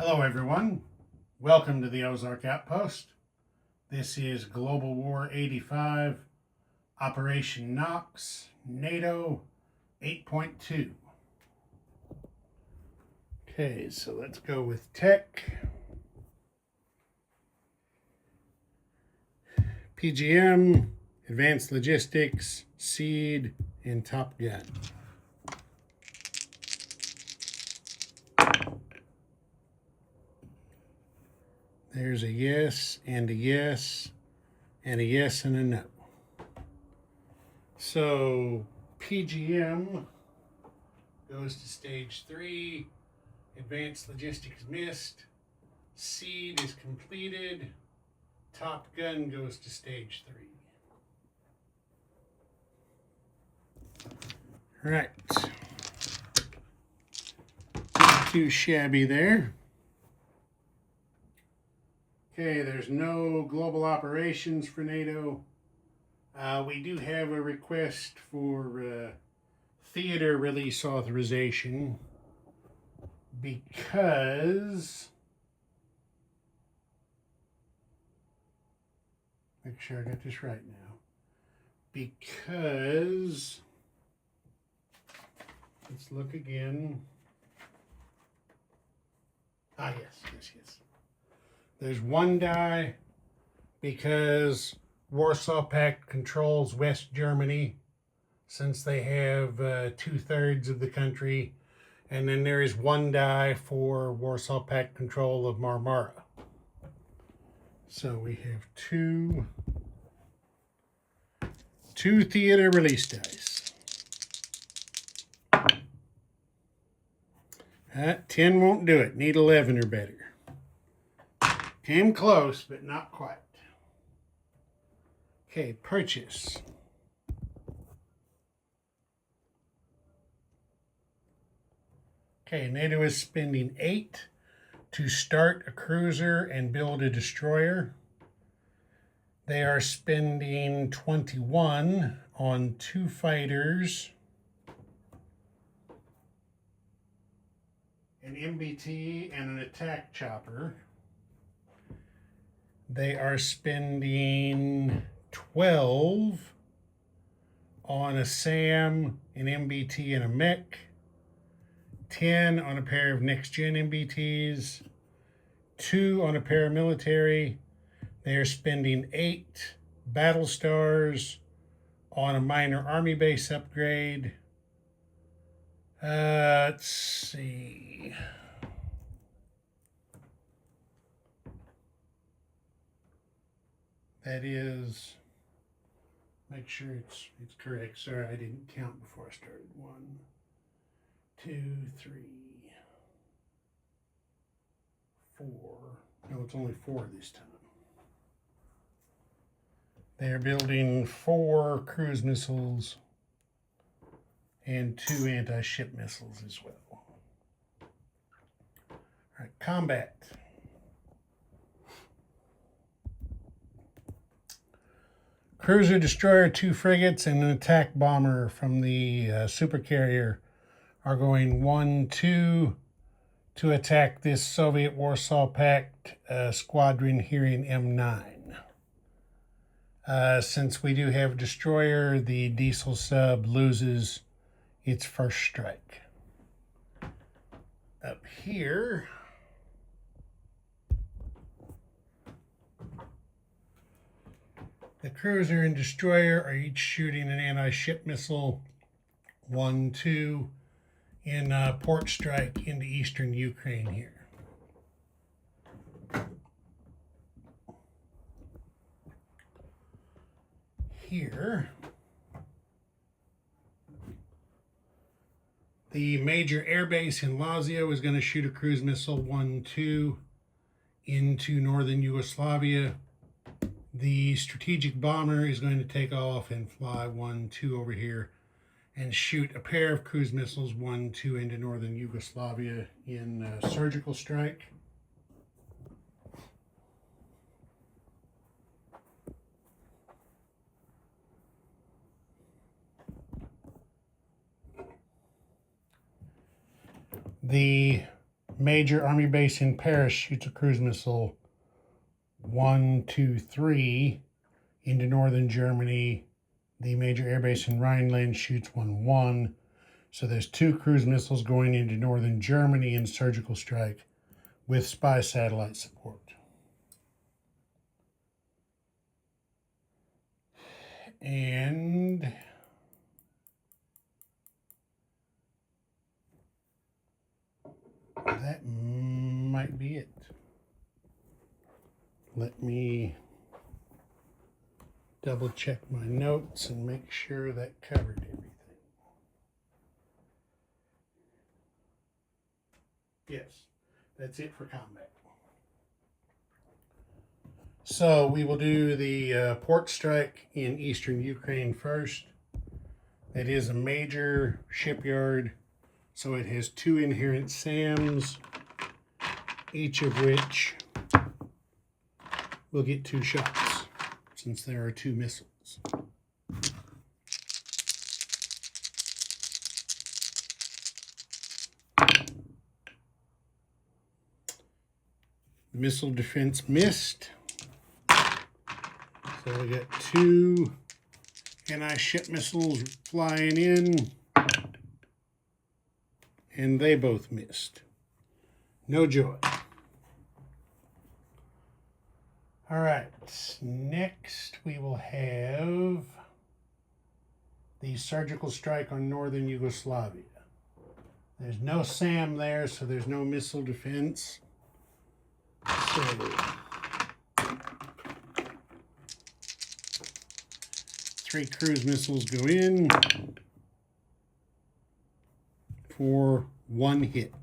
Hello everyone, welcome to the Ozark Outpost. This is Global War 85, Operation Knox, NATO 8.2. Okay, so let's go with tech. PGM, Advanced Logistics, Seed, and Top Gun. There's a yes and a yes and a yes and a no. So PGM goes to stage 3, Advanced Logistics missed, Seed is completed, Top Gun goes to stage 3. Right. Not too shabby there. Okay, there's no global operations for NATO. We do have a request for theater release authorization because, make sure I got this right now, because, let's look again. Yes. There's one die because Warsaw Pact controls West Germany, since they have 2/3 of the country, and then there is one die for Warsaw Pact control of Marmara. So we have two theater release dice. 10 won't do it. Need 11 or better. Came close, but not quite. Okay, purchase. Okay, NATO is spending 8 to start a cruiser and build a destroyer. They are spending 21 on 2 fighters, an MBT, and an attack chopper. They are spending 12 on a SAM, an MBT, and a mech. 10 on a pair of next-gen MBTs. 2 on a paramilitary. They are spending 8 battle stars on a minor army base upgrade. Let's see. That is, make sure it's correct. Sorry, I didn't count before I started. 1, 2, 3, 4. No, it's only 4 this time. They're building 4 cruise missiles and 2 anti-ship missiles as well. All right, combat. Cruiser, destroyer, 2 frigates, and an attack bomber from the supercarrier are going 1-2 to attack this Soviet Warsaw Pact squadron here in M9. Since we do have a destroyer, the diesel sub loses its first strike. Up here, the cruiser and destroyer are each shooting an anti-ship missile, 1-2, in port strike into eastern Ukraine here. Here, the major airbase in Lazio is going to shoot a cruise missile 1-2 into northern Yugoslavia. The strategic bomber is going to take off and fly 1-2 over here and shoot a pair of cruise missiles 1-2 into northern Yugoslavia in surgical strike. The major Army base in Paris shoots a cruise missile 1, 2, 3 into northern Germany. The major air base in Rhineland shoots 1, 1. So there's 2 cruise missiles going into northern Germany in surgical strike with spy satellite support. And that might be it. Let me double check my notes and make sure that covered everything. Yes, that's it for combat. So we will do the port strike in eastern Ukraine first. That is a major shipyard, so it has 2 inherent SAMs, each of which will get 2 shots, since there are 2 missiles. The missile defense missed. So we got 2 anti-ship missiles flying in, and they both missed. No joy. All right, next we will have the surgical strike on northern Yugoslavia. There's no SAM there, so there's no missile defense. So 3 cruise missiles go in for 1 hit.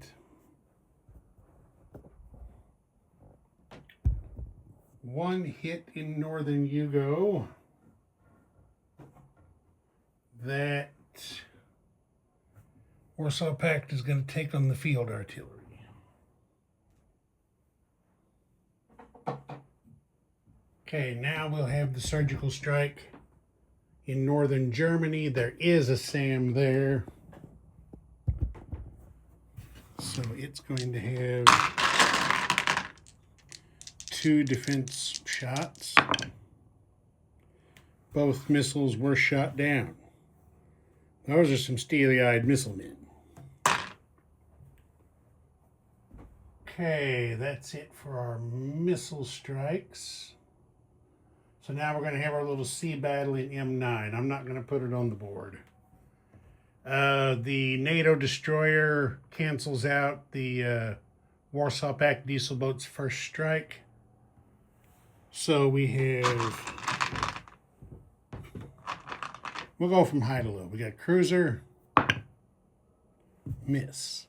One hit in northern Yugo. That Warsaw Pact is going to take on the field artillery. Okay, now we'll have the surgical strike in northern Germany. There is a SAM there. So it's going to have 2 defense shots. Both missiles were shot down. Those are some steely-eyed missile men. Okay, that's it for our missile strikes. So now we're going to have our little sea battle in M9. I'm not going to put it on the board. The NATO destroyer cancels out the Warsaw Pact diesel boat's first strike. So we have, we'll go from high to low. We got cruiser, miss.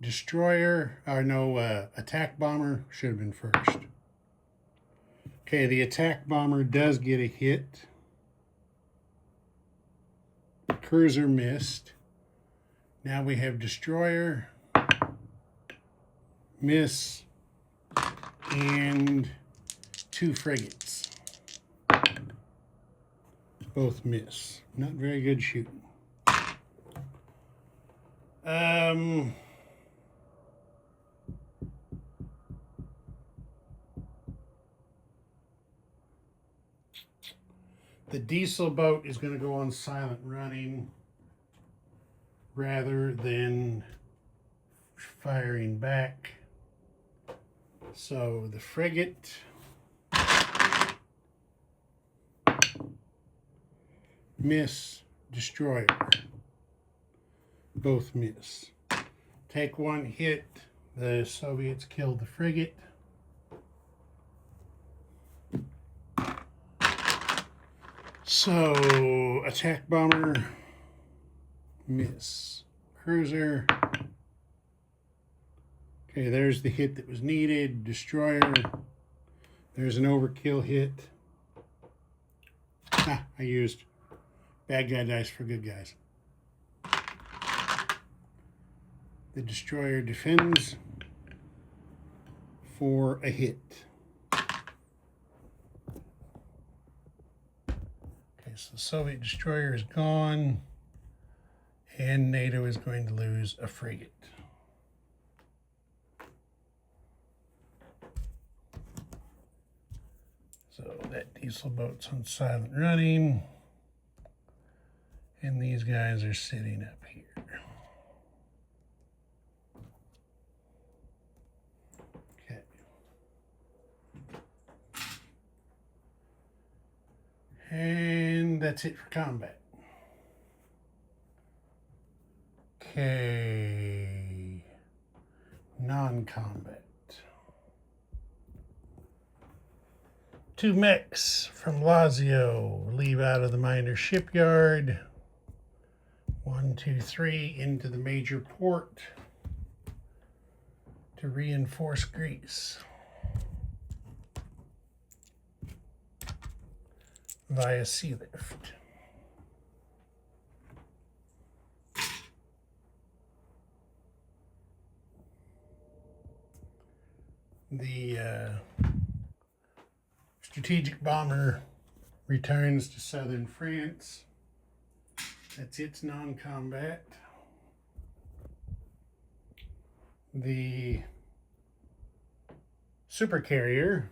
Destroyer, attack bomber should have been first. Okay, the attack bomber does get a hit. Cruiser missed. Now we have destroyer, miss, and 2 frigates. Both miss. Not very good shooting. The diesel boat is going to go on silent running rather than firing back. So the frigate miss, destroyer both miss. Take 1 hit. The Soviets killed the frigate. So, attack bomber, miss. Cruiser. Okay, there's the hit that was needed. Destroyer. There's an overkill hit. I used bad guy dice for good guys. The destroyer defends for a hit. So the Soviet destroyer is gone, and NATO is going to lose a frigate. So that diesel boat's on silent running. And these guys are sitting up here. Okay. And that's it for combat. Okay. Non-combat. 2 mechs from Lazio leave out of the minor shipyard. 1, 2, 3 into the major port to reinforce Greece via sea lift. The strategic bomber returns to southern France. That's its non-combat. The supercarrier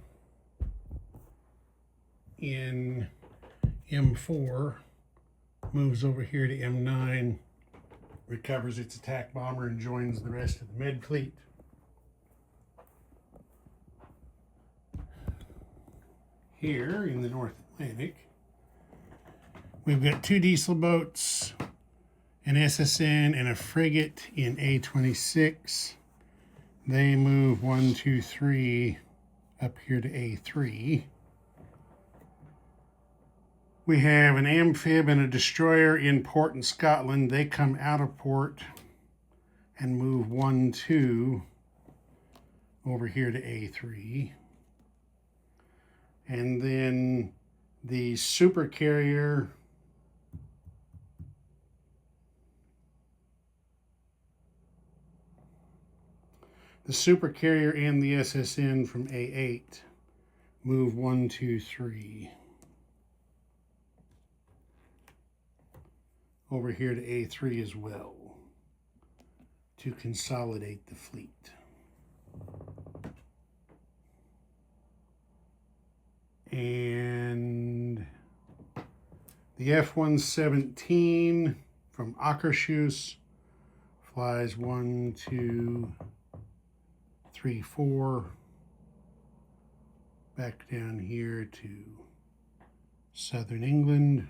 in M4 moves over here to M9, recovers its attack bomber, and joins the rest of the Med Fleet. Here in the North Atlantic, we've got 2 diesel boats, an SSN, and a frigate in A26. They move 1, 2, 3 up here to A3. We have an amphib and a destroyer in port in Scotland. They come out of port and move 1, 2 over here to A3. And then the supercarrier and the SSN from A8 move 1, 2, 3 over here to A3 as well to consolidate the fleet. And the F-117 from Akershus flies 1, 2, 3, 4 back down here to southern England.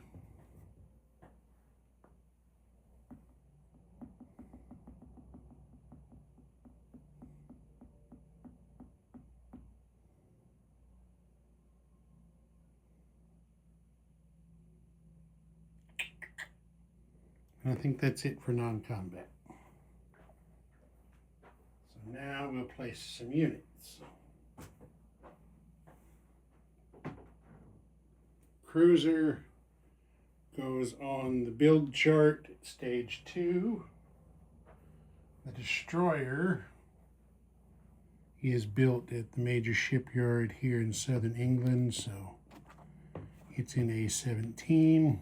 I think that's it for non-combat. So now we'll place some units. Cruiser goes on the build chart at stage 2. The destroyer is built at the major shipyard here in southern England, so it's in A17.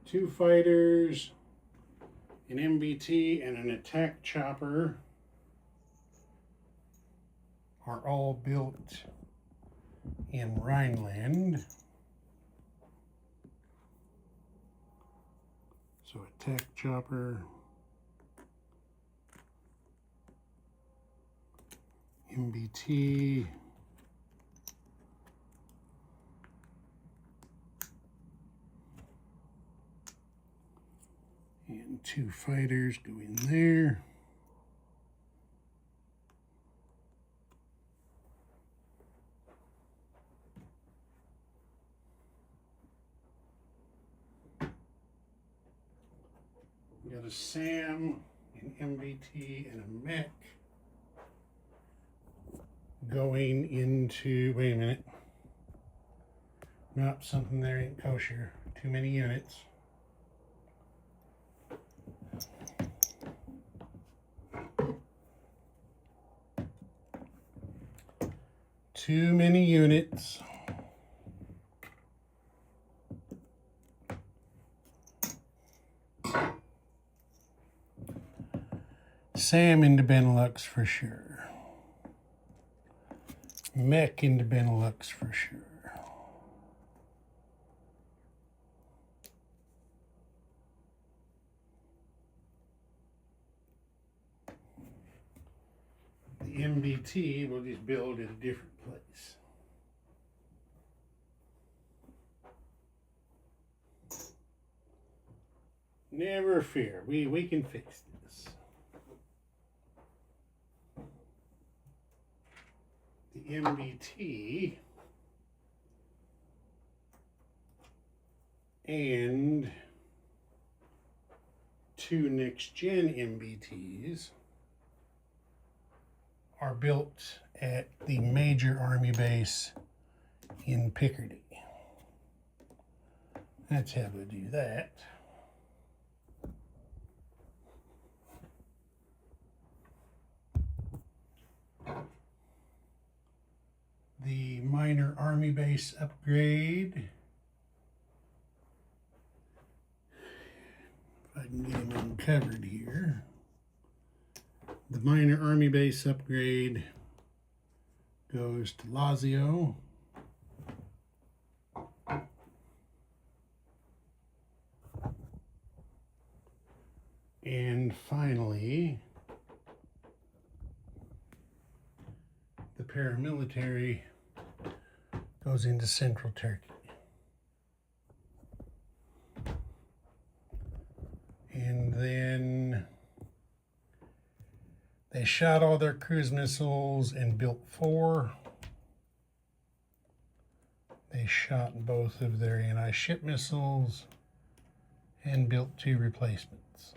Two fighters, an MBT, and an attack chopper are all built in Rhineland. So attack chopper, MBT, and 2 fighters go in there. We got a SAM, an MBT, and a mech going into, wait a minute. Nope, something there ain't kosher. Too many units. Too many units. SAM into Benelux for sure. Mech into Benelux for sure. The MBT will just build at a different place. Never fear, we can fix this. The MBT and 2 next-gen MBTs are built at the major Army base in Picardy. That's how we do that. The minor Army base upgrade. If I can get him uncovered here. The minor Army base upgrade goes to Lazio. And finally, the paramilitary goes into central Turkey. And then they shot all their cruise missiles and built 4. They shot both of their anti-ship missiles and built 2 replacements.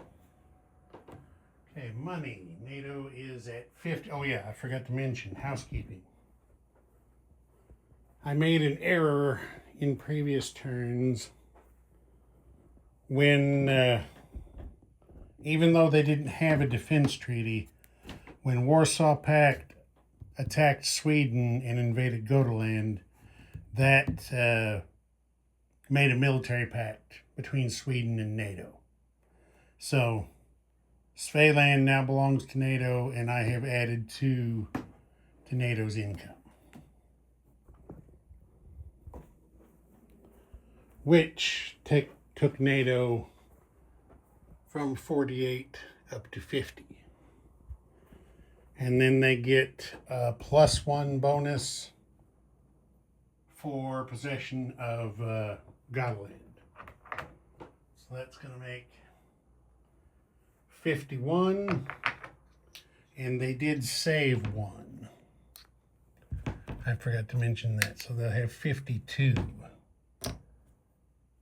Okay, money. NATO is at 50. Oh yeah, I forgot to mention housekeeping. I made an error in previous turns when, even though they didn't have a defense treaty, when Warsaw Pact attacked Sweden and invaded Gotaland, that made a military pact between Sweden and NATO. So Svealand now belongs to NATO, and I have added 2 to NATO's income, which took NATO from 48 up to 50. And then they get a +1 bonus for possession of Gotaland. So that's going to make 51. And they did save 1. I forgot to mention that. So they'll have 52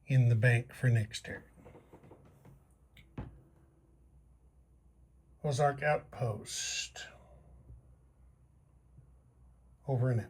in the bank for next turn. Ozark Outpost. Over and out.